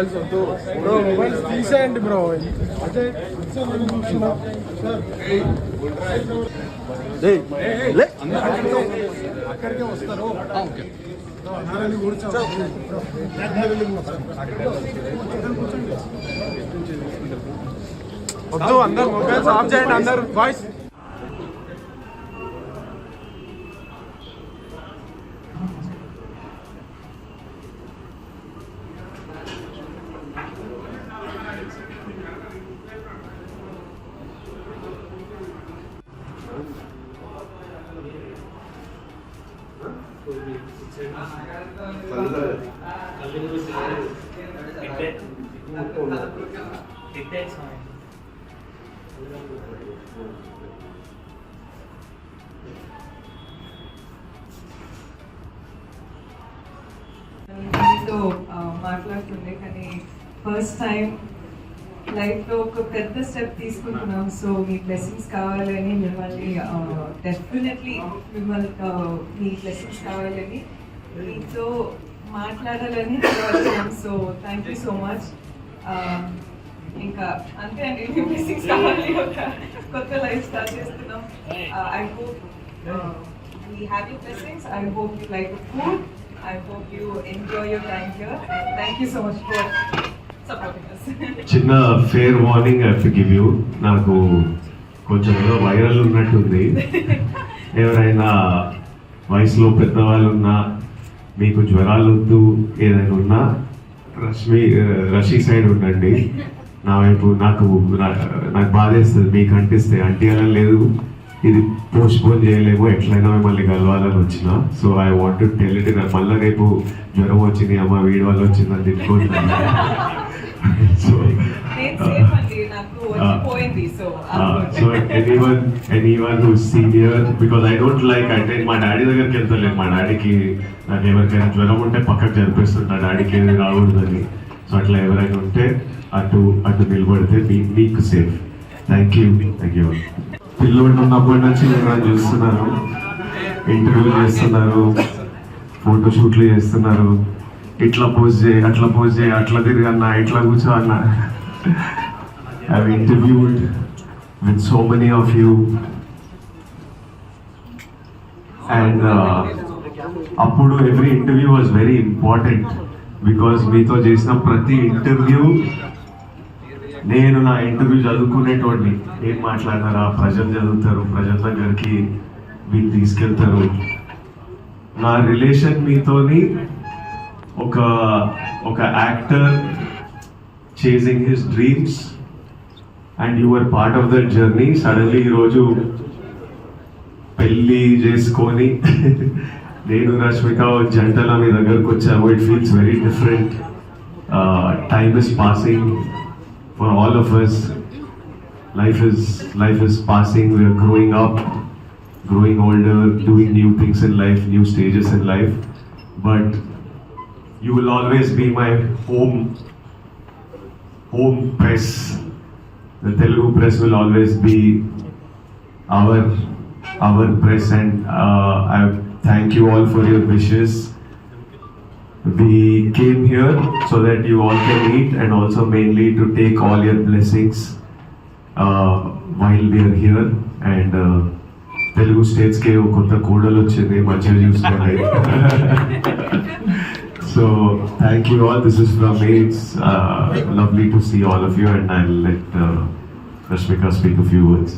Mobiles వద్దు bro, mobiles తీసేయండి bro. అదే అక్కడికే వస్తారు. వద్దు, అందరు మొబైల్స్ ఆఫ్ చేయండి, అందరు వాయిస్. మీతో మాట్లాడుతుండే కానీ ఫస్ట్ టైం లైఫ్లో ఒక పెద్ద స్టెప్ తీసుకుంటున్నాం. సో మీ బ్లెస్సింగ్స్ కావాలని మిమ్మల్ని డెఫినెట్లీ మీ బ్లెస్సింగ్స్ కావాలని మీతో మాట్లాడాలని వచ్చాం. So thank you so much. ఇంకా అంతే అండి, మీ బ్లెస్సింగ్స్ కావాలి. ఒక కొత్త లైఫ్ స్టార్ట్ చేస్తున్నాం. I hope we have your blessings. I hope you like the food. I hope you enjoy your time here. Thank you so much for supporting us. చిన్న fair warning I have to give you. నాకు కొంచెం ఏదో viral ఉన్నట్టుంది. ఎవరైనా వయసులో పెద్దవాళ్ళు ఉన్నా, మీకు జ్వరాలు వద్దు, ఏదైనా ఉన్నా రషి సైడ్ ఉండండి. నా వైపు నాకు బాధేస్తుంది మీకు అంటిస్తే. అంటియాలని లేదు, ఇది పోస్ట్ పోన్ చేయలేము, ఎట్లయినా మిమ్మల్ని కలవాలని వచ్చిన. So I want to tell it. మళ్ళీ రేపు జ్వరం వచ్చింది, అమ్మ వీడి వల్ల వచ్చిందని తిట్టుకుంటున్నాను. So anyone who's senior, because I don't like attend. మా డాడీ దగ్గరికి వెళ్తలేదు. మా డాడీకి నాకు ఎవరికైనా జ్వరం ఉంటే పక్కకు జరిపిస్తుంటా, డాడీకి ఏది రాకూడదని. సో అట్లా ఎవరైనా ఉంటే అటు నిలబడితే మీకు సేఫ్. Thank you. పిల్లోడు ఉన్నప్పటి నుంచి నేను చూస్తున్నాను, ఇంటర్వ్యూలు చేస్తున్నారు, ఫోటోషూట్లు చేస్తున్నారు. ఇట్లా పోజ్ చేయి, అట్లా తిరిగి అన్న, ఇట్లా కూర్చో అన్న. I've interviewed with so many of you, and appudu every interview was very important because meeto chesina prati interview నేను నా ఇంటర్వ్యూ చదువుకునేటోడిని. ఏం మాట్లాడినారా, ప్రజలు చదువుతారు, ప్రజల దగ్గరికి మీరు తీసుకెళ్తారు. నా రిలేషన్ మీతోని ఒక actor chasing his dreams and you are part of that journey. Suddenly ఈరోజు పెళ్ళి చేసుకొని నేను రష్మిక జంటలా మీ దగ్గరకు వచ్చాము. It feels very different. Time is passing for all of us. Life is passing. We are growing up, growing older, doing new things in life, new stages in life. But you will always be my home press. The Telugu press will always be our press, and I thank you all for your wishes. We came here so that you all can eat, and also mainly to take all your blessings while we are here. And Telugu states ke kotta kodalu ochindi, manchiga chuskondi. So thank you all. This is from me. It's lovely to see all of you, and I'll let Rashmika speak a few words.